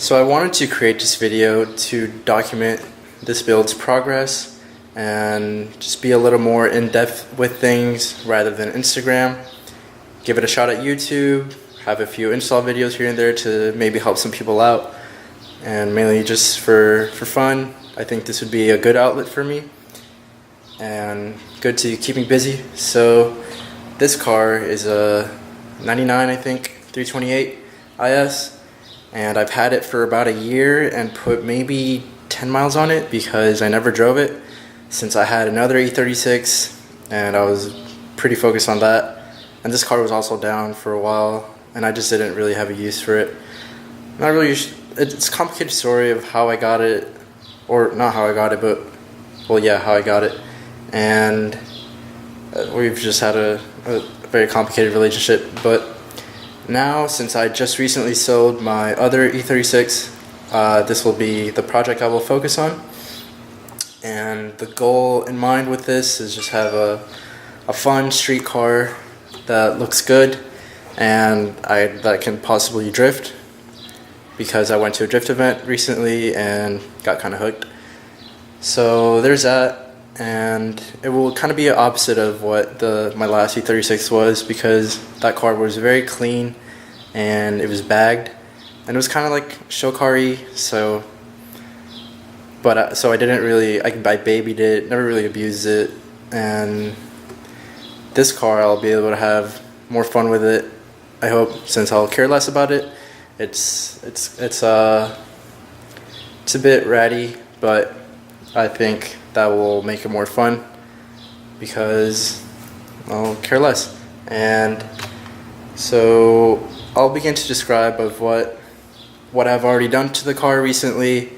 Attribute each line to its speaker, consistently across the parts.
Speaker 1: So I wanted to create this video to document this build's progress and just be a little more in-depth with things rather than Instagram. Give it a shot at YouTube, have a few install videos here and there to maybe help some people out, and mainly just for fun. I think this would be a good outlet for me and good to keep me busy. So this car is a 99, I think, 328 IS. And I've had it for about a year and put maybe 10 miles on it because I never drove it since I had another E36 and I was pretty focused on that. And this car was also down for a while and I just didn't really have a use for it. Not really, it's a complicated story of how I got it, or not how I got it, but well, yeah, how I got it. And we've just had a very complicated relationship, but now, since I just recently sold my other E36, this will be the project I will focus on. And the goal in mind with this is just have a fun street car that looks good and that can possibly drift, because I went to a drift event recently and got kind of hooked. So there's that, and it will kind of be the opposite of what my last E36 was, because that car was very clean and it was bagged and it was kind of like show car-y. So I didn't really, I babied it, never really abused it, and this car I'll be able to have more fun with it, I hope, since I'll care less about it. It's a bit ratty, but I think that will make it more fun because I'll care less. And so I'll begin to describe of what I've already done to the car recently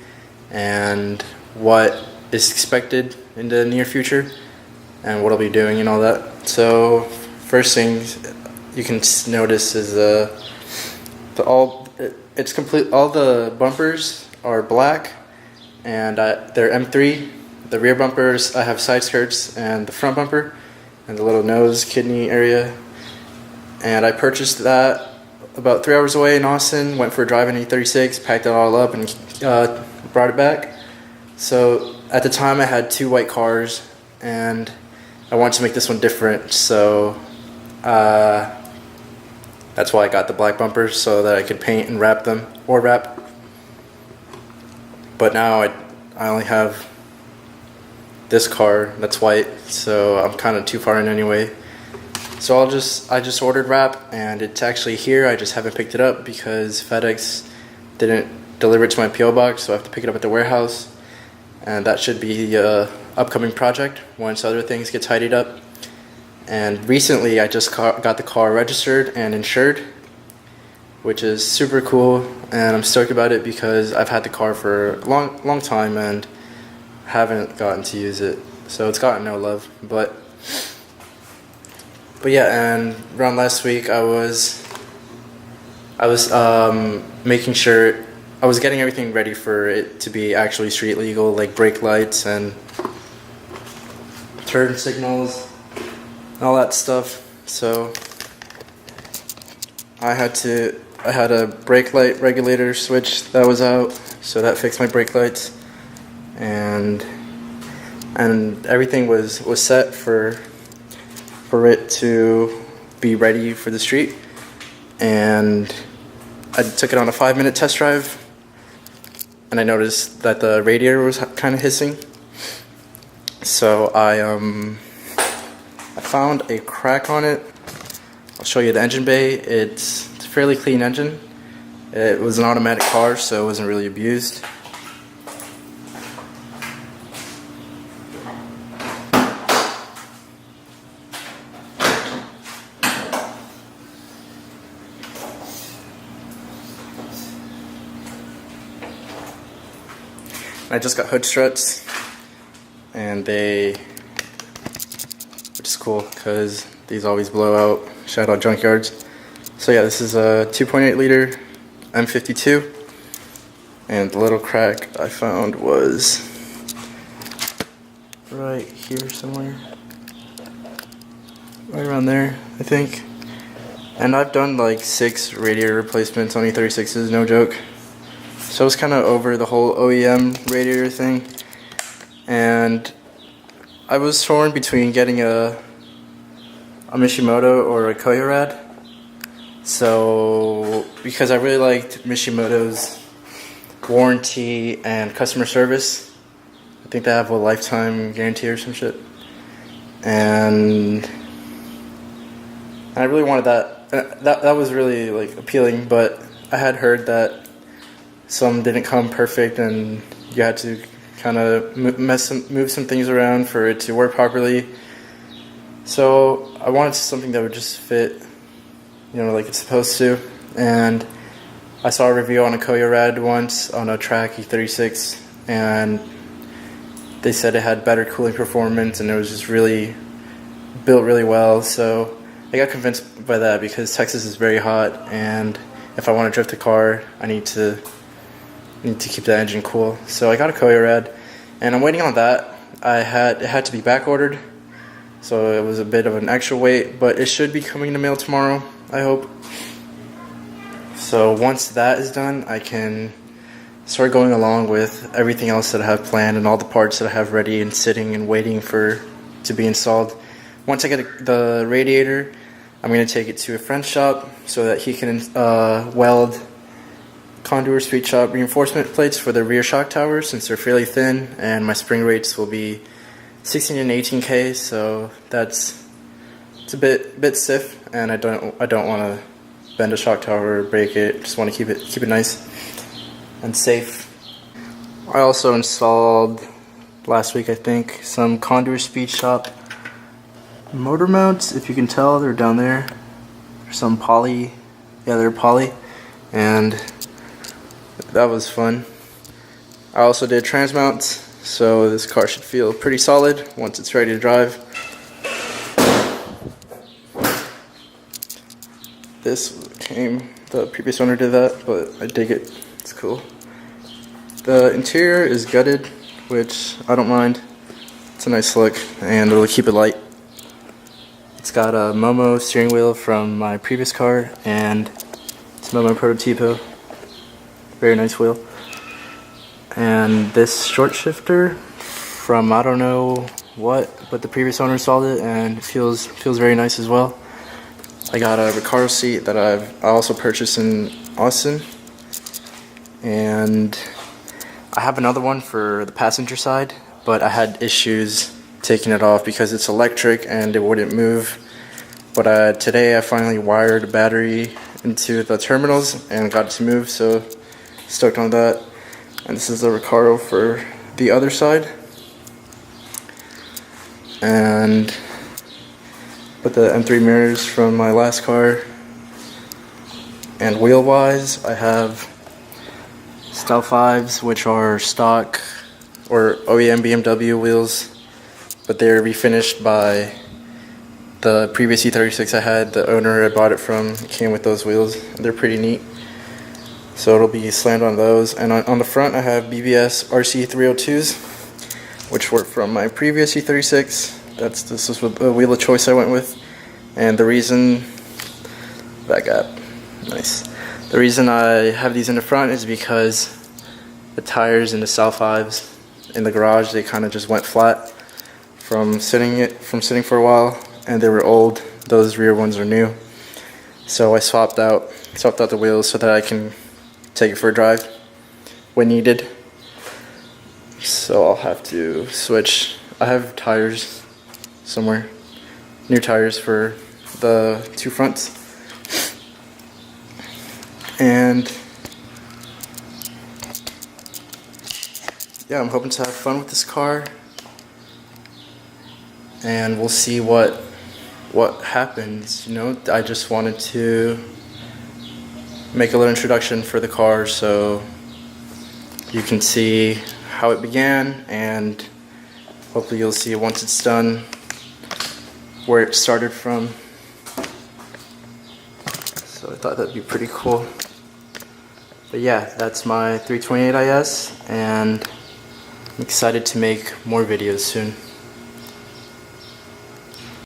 Speaker 1: and what is expected in the near future and what I'll be doing and all that. So first thing you can notice is all the bumpers are black and they're M3. The rear bumpers, I have side skirts, and the front bumper and the little nose kidney area. And I purchased that about 3 hours away in Austin, went for a drive in E36, packed it all up and brought it back. So at the time I had two white cars and I wanted to make this one different, so that's why I got the black bumpers, so that I could paint and wrap them, or wrap. But now I only have this car that's white, so I'm kind of too far in anyway. So I just ordered wrap, and it's actually here. I just haven't picked it up because FedEx didn't deliver it to my PO box, so I have to pick it up at the warehouse. And that should be the upcoming project once other things get tidied up. And recently I just got the car registered and insured, which is super cool, and I'm stoked about it because I've had the car for a long time and haven't gotten to use it. So it's gotten no love, but yeah. And around last week I was making sure I was getting everything ready for it to be actually street legal, like brake lights and turn signals and all that stuff. So I had a brake light regulator switch that was out, so that fixed my brake lights, and everything was set for it to be ready for the street. And I took it on a 5-minute test drive, and I noticed that the radiator was kind of hissing. So I found a crack on it. I'll show you the engine bay. It's a fairly clean engine. It was an automatic car, so it wasn't really abused. I just got hood struts, and which is cool because these always blow out. Shout out junkyards. So yeah, this is a 2.8 liter M52, and the little crack I found was right here somewhere, right around there, I think. And I've done like 6 radiator replacements on E36s, no joke. So I was kind of over the whole OEM radiator thing, and I was torn between getting a Mishimoto or a Koyorad. So because I really liked Mishimoto's warranty and customer service, I think they have a lifetime guarantee or some shit, and I really wanted that. That was really like appealing, but I had heard that some didn't come perfect and you had to kind of move some things around for it to work properly. So I wanted something that would just fit, like it's supposed to. And I saw a review on a Koyorad once on a track E36, and they said it had better cooling performance and it was just really built really well. So I got convinced by that because Texas is very hot, and if I want to drift a car, I need to keep the engine cool. So I got a Koyorad, and I'm waiting on that. It had to be back ordered, so it was a bit of an extra wait, but it should be coming in the mail tomorrow, I hope. So once that is done, I can start going along with everything else that I have planned and all the parts that I have ready and sitting and waiting to be installed. Once I get the radiator, I'm going to take it to a friend's shop so that he can weld contour speed shop reinforcement plates for the rear shock towers, since they're fairly thin, and my spring rates will be 16 and 18K, so it's a bit stiff, and I don't want to bend a shock tower or break it. Just want to keep it nice and safe. I also installed last week, I think, some contour speed shop motor mounts. If you can tell, they're down there. There's some poly, they're poly, and that was fun. I also did trans mounts, so this car should feel pretty solid once it's ready to drive. The previous owner did that, but I dig it. It's cool. The interior is gutted, which I don't mind. It's a nice look, and it'll keep it light. It's got a Momo steering wheel from my previous car, and it's Momo Prototipo. Very nice wheel. And this short shifter from I don't know what, but the previous owner installed it, and it feels very nice as well. I got a Recaro seat that I also purchased in Austin, and I have another one for the passenger side, but I had issues taking it off because it's electric and it wouldn't move. But today I finally wired a battery into the terminals and got it to move, so stoked on that. And this is the Recaro for the other side. And with the M3 mirrors from my last car. And wheel wise, I have Style 5s, which are stock or OEM BMW wheels, but they're refinished by the previous E36 I had. The owner I bought it from came with those wheels. They're pretty neat. So it'll be slammed on those. And on the front I have BBS RC302s, which were from my previous E36. This was the wheel of choice I went with. And the reason the reason I have these in the front is because the tires in the Style 5s in the garage, they kind of just went flat from sitting for a while, and they were old. Those rear ones are new. So I swapped out the wheels so that I can take it for a drive when needed. So I'll have to switch. I have tires somewhere, new tires for the two fronts. And yeah, I'm hoping to have fun with this car, and we'll see what happens. I just wanted to make a little introduction for the car so you can see how it began, and hopefully you'll see once it's done where it started from. So I thought that'd be pretty cool. But yeah, that's my 328 IS, and I'm excited to make more videos soon.